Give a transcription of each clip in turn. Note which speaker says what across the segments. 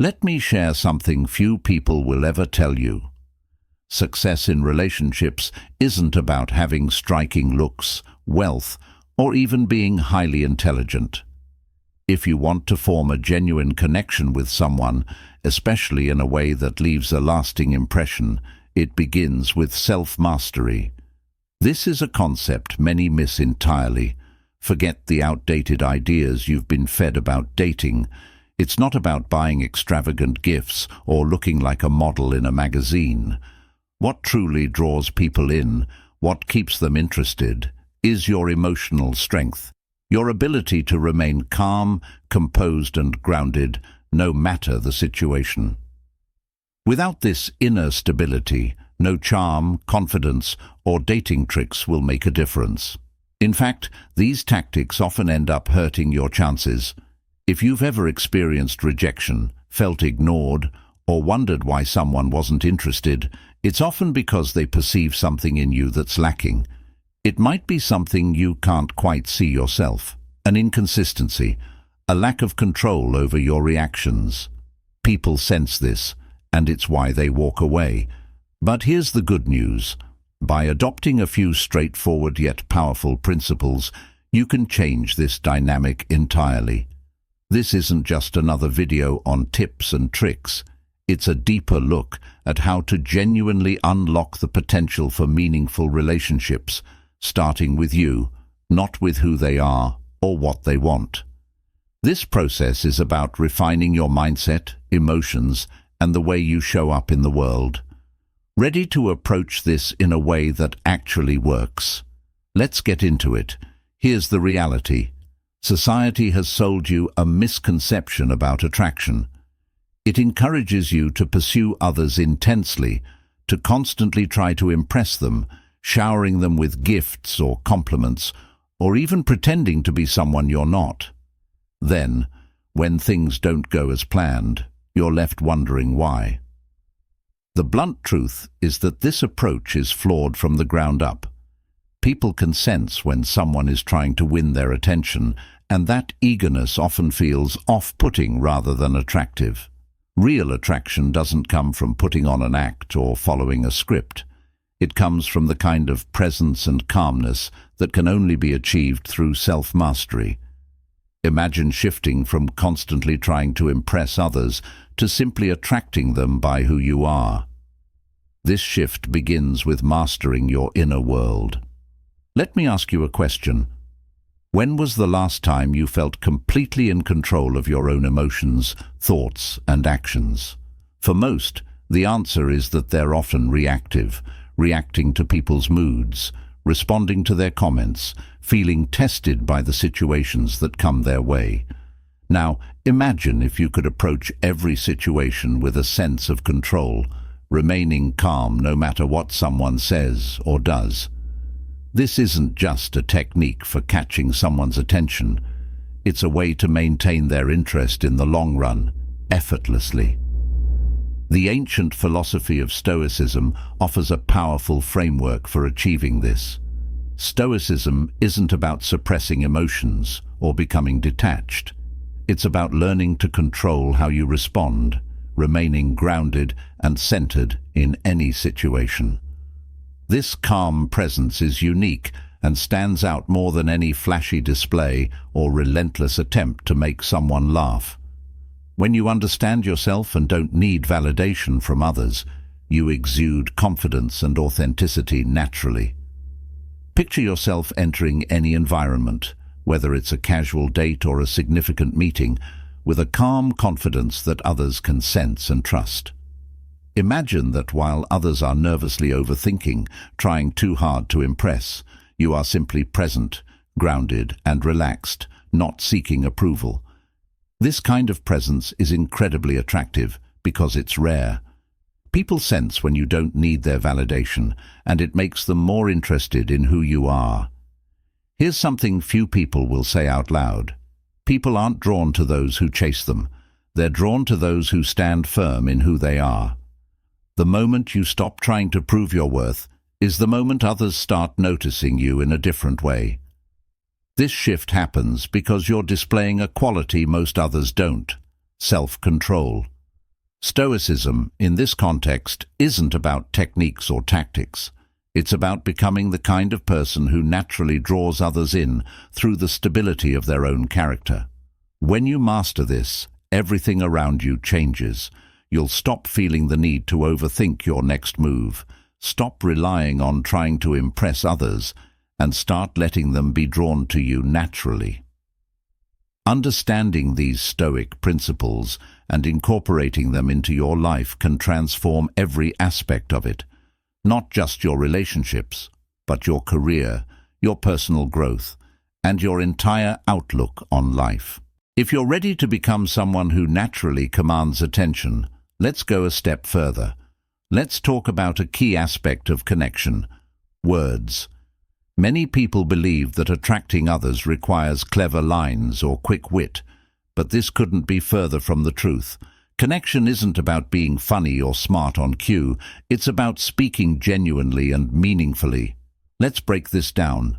Speaker 1: Let me share something few people will ever tell you. Success in relationships isn't about having striking looks, wealth, or even being highly intelligent. If you want to form a genuine connection with someone, especially in a way that leaves a lasting impression, it begins with self-mastery. This is a concept many miss entirely. Forget the outdated ideas you've been fed about dating. It's not about buying extravagant gifts or looking like a model in a magazine. What truly draws people in, what keeps them interested, is your emotional strength, your ability to remain calm, composed and grounded, no matter the situation. Without this inner stability, no charm, confidence, or dating tricks will make a difference. In fact, these tactics often end up hurting your chances. If you've ever experienced rejection, felt ignored, or wondered why someone wasn't interested, it's often because they perceive something in you that's lacking. It might be something you can't quite see yourself, an inconsistency, a lack of control over your reactions. People sense this, and it's why they walk away. But here's the good news. By adopting a few straightforward yet powerful principles, you can change this dynamic entirely. This isn't just another video on tips and tricks. It's a deeper look at how to genuinely unlock the potential for meaningful relationships, starting with you, not with who they are or what they want. This process is about refining your mindset, emotions, and the way you show up in the world. Ready to approach this in a way that actually works? Let's get into it. Here's the reality. Society has sold you a misconception about attraction. It encourages you to pursue others intensely, to constantly try to impress them, showering them with gifts or compliments, or even pretending to be someone you're not. Then, when things don't go as planned, you're left wondering why. The blunt truth is that this approach is flawed from the ground up. People can sense when someone is trying to win their attention, and that eagerness often feels off-putting rather than attractive. Real attraction doesn't come from putting on an act or following a script. It comes from the kind of presence and calmness that can only be achieved through self-mastery. Imagine shifting from constantly trying to impress others to simply attracting them by who you are. This shift begins with mastering your inner world. Let me ask you a question. When was the last time you felt completely in control of your own emotions, thoughts, and actions? For most, the answer is that they're often reactive, reacting to people's moods, responding to their comments, feeling tested by the situations that come their way. Now, imagine if you could approach every situation with a sense of control, remaining calm no matter what someone says or does. This isn't just a technique for catching someone's attention. It's a way to maintain their interest in the long run, effortlessly. The ancient philosophy of Stoicism offers a powerful framework for achieving this. Stoicism isn't about suppressing emotions or becoming detached. It's about learning to control how you respond, remaining grounded and centered in any situation. This calm presence is unique and stands out more than any flashy display or relentless attempt to make someone laugh. When you understand yourself and don't need validation from others, you exude confidence and authenticity naturally. Picture yourself entering any environment, whether it's a casual date or a significant meeting, with a calm confidence that others can sense and trust. Imagine that while others are nervously overthinking, trying too hard to impress, you are simply present, grounded and relaxed, not seeking approval. This kind of presence is incredibly attractive because it's rare. People sense when you don't need their validation, and it makes them more interested in who you are. Here's something few people will say out loud. People aren't drawn to those who chase them. They're drawn to those who stand firm in who they are. The moment you stop trying to prove your worth is the moment others start noticing you in a different way. This shift happens because you're displaying a quality most others don't: self-control. Stoicism, in this context, isn't about techniques or tactics. It's about becoming the kind of person who naturally draws others in through the stability of their own character. When you master this, everything around you changes. You'll stop feeling the need to overthink your next move, stop relying on trying to impress others, and start letting them be drawn to you naturally. Understanding these Stoic principles and incorporating them into your life can transform every aspect of it. Not just your relationships, but your career, your personal growth, and your entire outlook on life. If you're ready to become someone who naturally commands attention, let's go a step further. Let's talk about a key aspect of connection: words. Many people believe that attracting others requires clever lines or quick wit, but this couldn't be further from the truth. Connection isn't about being funny or smart on cue, it's about speaking genuinely and meaningfully. Let's break this down.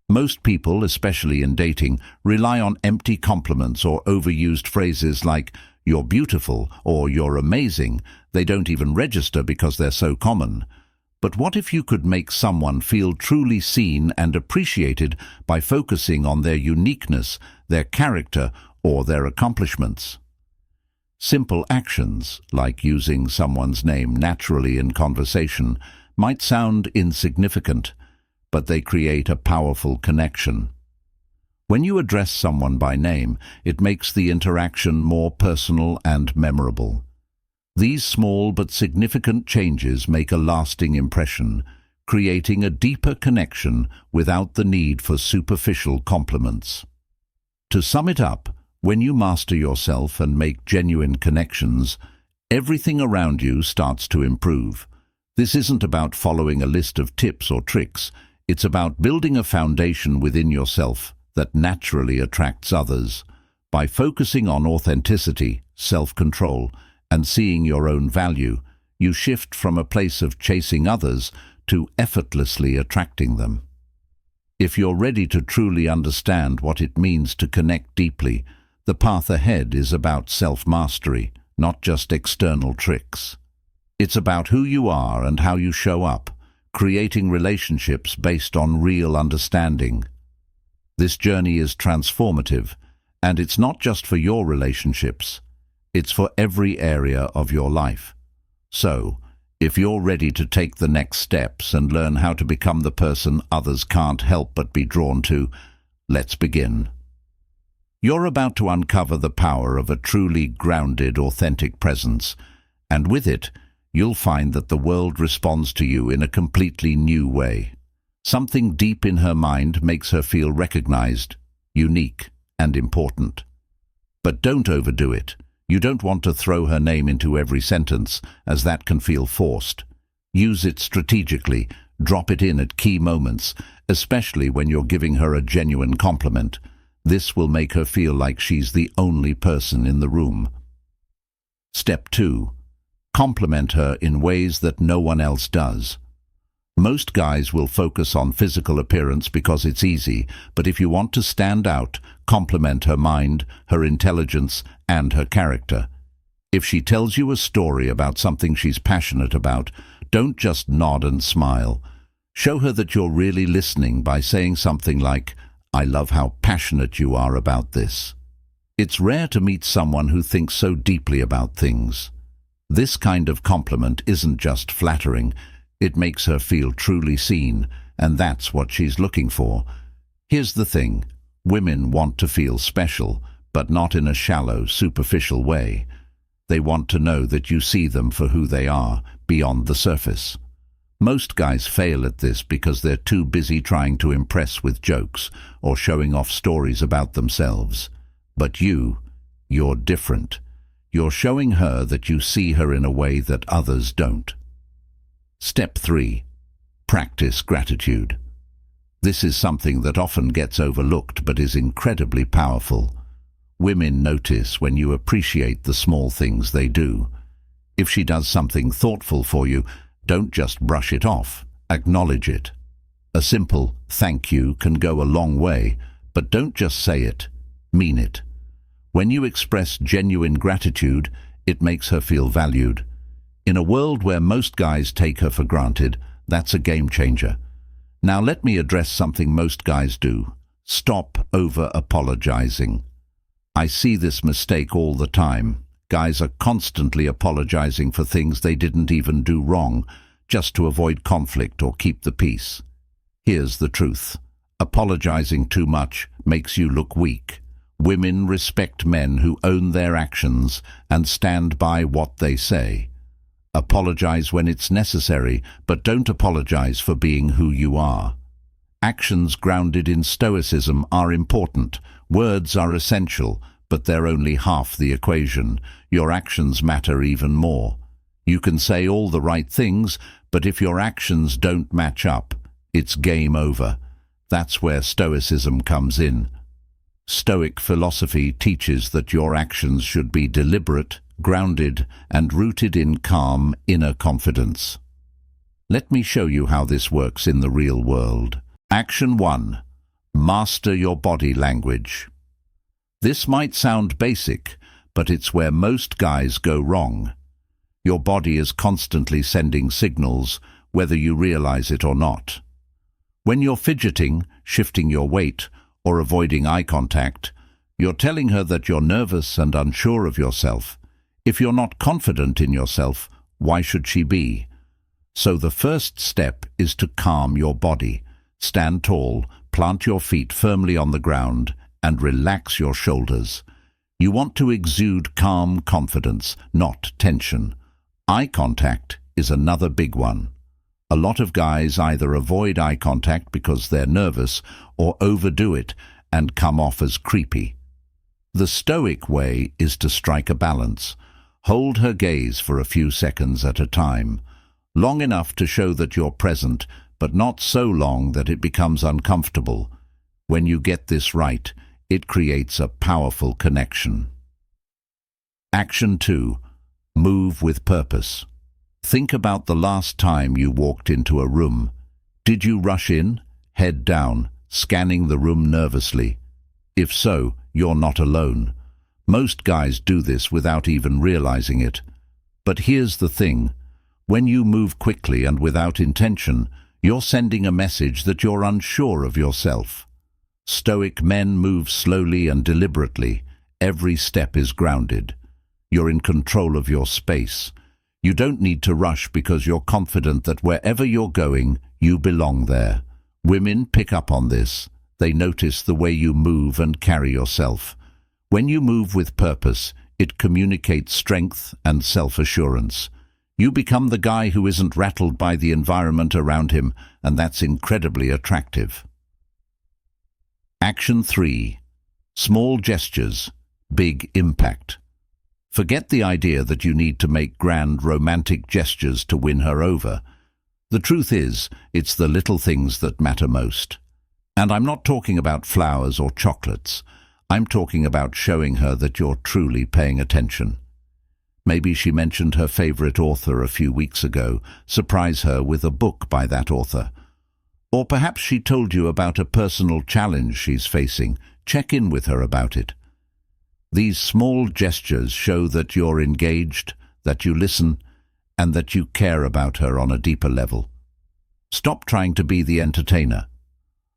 Speaker 1: Most people, especially in dating, rely on empty compliments or overused phrases like "you're beautiful" or "you're amazing." They don't even register because they're so common. But what if you could make someone feel truly seen and appreciated by focusing on their uniqueness, their character, or their accomplishments? Simple actions, like using someone's name naturally in conversation, might sound insignificant, but they create a powerful connection. When you address someone by name, it makes the interaction more personal and memorable. These small but significant changes make a lasting impression, creating a deeper connection without the need for superficial compliments. To sum it up, when you master yourself and make genuine connections, everything around you starts to improve. This isn't about following a list of tips or tricks. It's about building a foundation within yourself that naturally attracts others. By focusing on authenticity, self-control, and seeing your own value, you shift from a place of chasing others to effortlessly attracting them. If you're ready to truly understand what it means to connect deeply, the path ahead is about self-mastery, not just external tricks. It's about who you are and how you show up, creating relationships based on real understanding. This journey is transformative, and it's not just for your relationships. It's for every area of your life. So, if you're ready to take the next steps and learn how to become the person others can't help but be drawn to, let's begin. You're about to uncover the power of a truly grounded, authentic presence, and with it, you'll find that the world responds to you in a completely new way. Something deep in her mind makes her feel recognized, unique, and important. But don't overdo it. You don't want to throw her name into every sentence, as that can feel forced. Use it strategically, drop it in at key moments, especially when you're giving her a genuine compliment. This will make her feel like she's the only person in the room. Step 2. Compliment her in ways that no one else does. Most guys will focus on physical appearance because it's easy, but if you want to stand out, compliment her mind, her intelligence, and her character. If she tells you a story about something she's passionate about, don't just nod and smile. Show her that you're really listening by saying something like, "I love how passionate you are about this." It's rare to meet someone who thinks so deeply about things. This kind of compliment isn't just flattering, it makes her feel truly seen, and that's what she's looking for. Here's the thing, women want to feel special, but not in a shallow, superficial way. They want to know that you see them for who they are, beyond the surface. Most guys fail at this because they're too busy trying to impress with jokes or showing off stories about themselves. But you're different. You're showing her that you see her in a way that others don't. Step 3. Practice gratitude. This is something that often gets overlooked but is incredibly powerful. Women notice when you appreciate the small things they do. If she does something thoughtful for you, don't just brush it off, acknowledge it. A simple "thank you" can go a long way, but don't just say it, mean it. When you express genuine gratitude, It makes her feel valued. In a world where most guys take her for granted, that's a game changer. Now let me address something most guys do. Stop over-apologizing. I see this mistake all the time. Guys are constantly apologizing for things they didn't even do wrong, just to avoid conflict or keep the peace. Here's the truth. Apologizing too much makes you look weak. Women respect men who own their actions and stand by what they say. Apologize when it's necessary, but don't apologize for being who you are. Actions grounded in Stoicism are important. Words are essential, but they're only half the equation. Your actions matter even more. You can say all the right things, but if your actions don't match up, it's game over. That's where Stoicism comes in. Stoic philosophy teaches that your actions should be deliberate, grounded, and rooted in calm inner confidence. Let me show you how this works in the real world. Action 1. Master your body language. This might sound basic, but it's where most guys go wrong. Your body is constantly sending signals, whether you realize it or not. When you're fidgeting, shifting your weight, or avoiding eye contact, you're telling her that you're nervous and unsure of yourself. If you're not confident in yourself, why should she be? So the first step is to calm your body. Stand tall, plant your feet firmly on the ground, and relax your shoulders. You want to exude calm confidence, not tension. Eye contact is another big one. A lot of guys either avoid eye contact because they're nervous or overdo it and come off as creepy. The Stoic way is to strike a balance. Hold her gaze for a few seconds at a time, long enough to show that you're present, but not so long that it becomes uncomfortable. When you get this right, it creates a powerful connection. Action 2. Move with purpose. Think about the last time you walked into a room. Did you rush in, head down, scanning the room nervously? If so, you're not alone. Most guys do this without even realizing it. But here's the thing. When you move quickly and without intention, you're sending a message that you're unsure of yourself. Stoic men move slowly and deliberately. Every step is grounded. You're in control of your space. You don't need to rush because you're confident that wherever you're going, you belong there. Women pick up on this. They notice the way you move and carry yourself. When you move with purpose, it communicates strength and self-assurance. You become the guy who isn't rattled by the environment around him, and that's incredibly attractive. Action 3. Small gestures, big impact. Forget the idea that you need to make grand romantic gestures to win her over. The truth is, it's the little things that matter most. And I'm not talking about flowers or chocolates. I'm talking about showing her that you're truly paying attention. Maybe she mentioned her favorite author a few weeks ago. Surprise her with a book by that author. Or perhaps she told you about a personal challenge she's facing. Check in with her about it. These small gestures show that you're engaged, that you listen, and that you care about her on a deeper level. Stop trying to be the entertainer.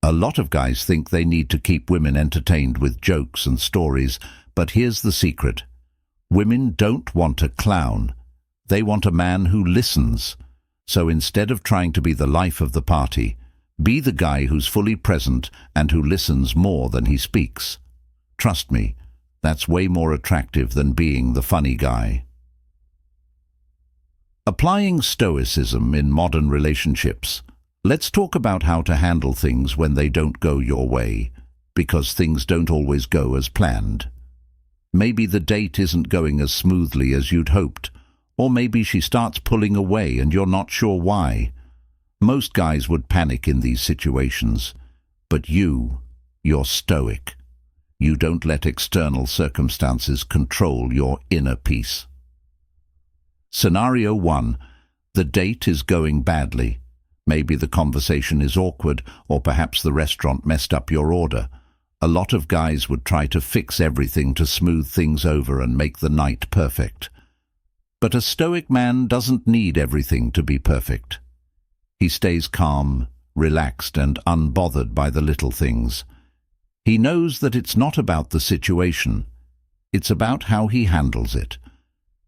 Speaker 1: A lot of guys think they need to keep women entertained with jokes and stories, but here's the secret. Women don't want a clown. They want a man who listens. So instead of trying to be the life of the party, be the guy who's fully present and who listens more than he speaks. Trust me, that's way more attractive than being the funny guy. Applying Stoicism in modern relationships. Let's talk about how to handle things when they don't go your way, because things don't always go as planned. Maybe the date isn't going as smoothly as you'd hoped, or maybe she starts pulling away and you're not sure why. Most guys would panic in these situations, but you're stoic. You don't let external circumstances control your inner peace. Scenario 1. The date is going badly. Maybe the conversation is awkward, or perhaps the restaurant messed up your order. A lot of guys would try to fix everything to smooth things over and make the night perfect. But a Stoic man doesn't need everything to be perfect. He stays calm, relaxed and unbothered by the little things. He knows that it's not about the situation. It's about how he handles it.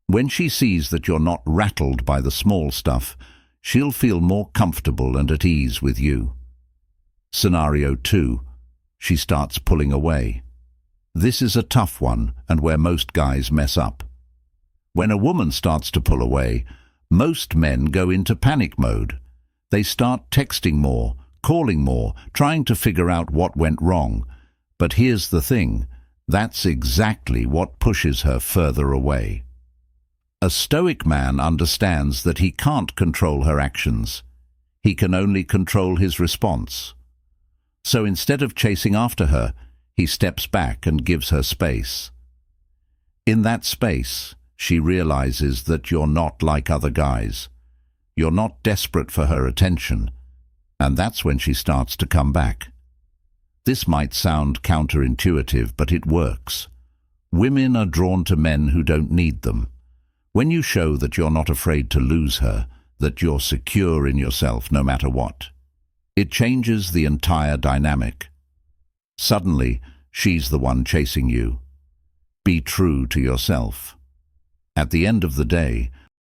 Speaker 1: When she sees that you're not rattled by the small stuff, she'll feel more comfortable and at ease with you. Scenario 2. She starts pulling away. This is a tough one and where most guys mess up. When a woman starts to pull away, most men go into panic mode. They start texting more, calling more, trying to figure out what went wrong. But here's the thing, that's exactly what pushes her further away. A Stoic man understands that he can't control her actions. He can only control his response. So instead of chasing after her, he steps back and gives her space. In that space, she realizes that you're not like other guys. You're not desperate for her attention, and that's when she starts to come back. This might sound counterintuitive, but it works. Women are drawn to men who don't need them. When you show that you're not afraid to lose her, that you're secure in yourself no matter what, it changes the entire dynamic. Suddenly, she's the one chasing you. Be true to yourself. At the end of the day,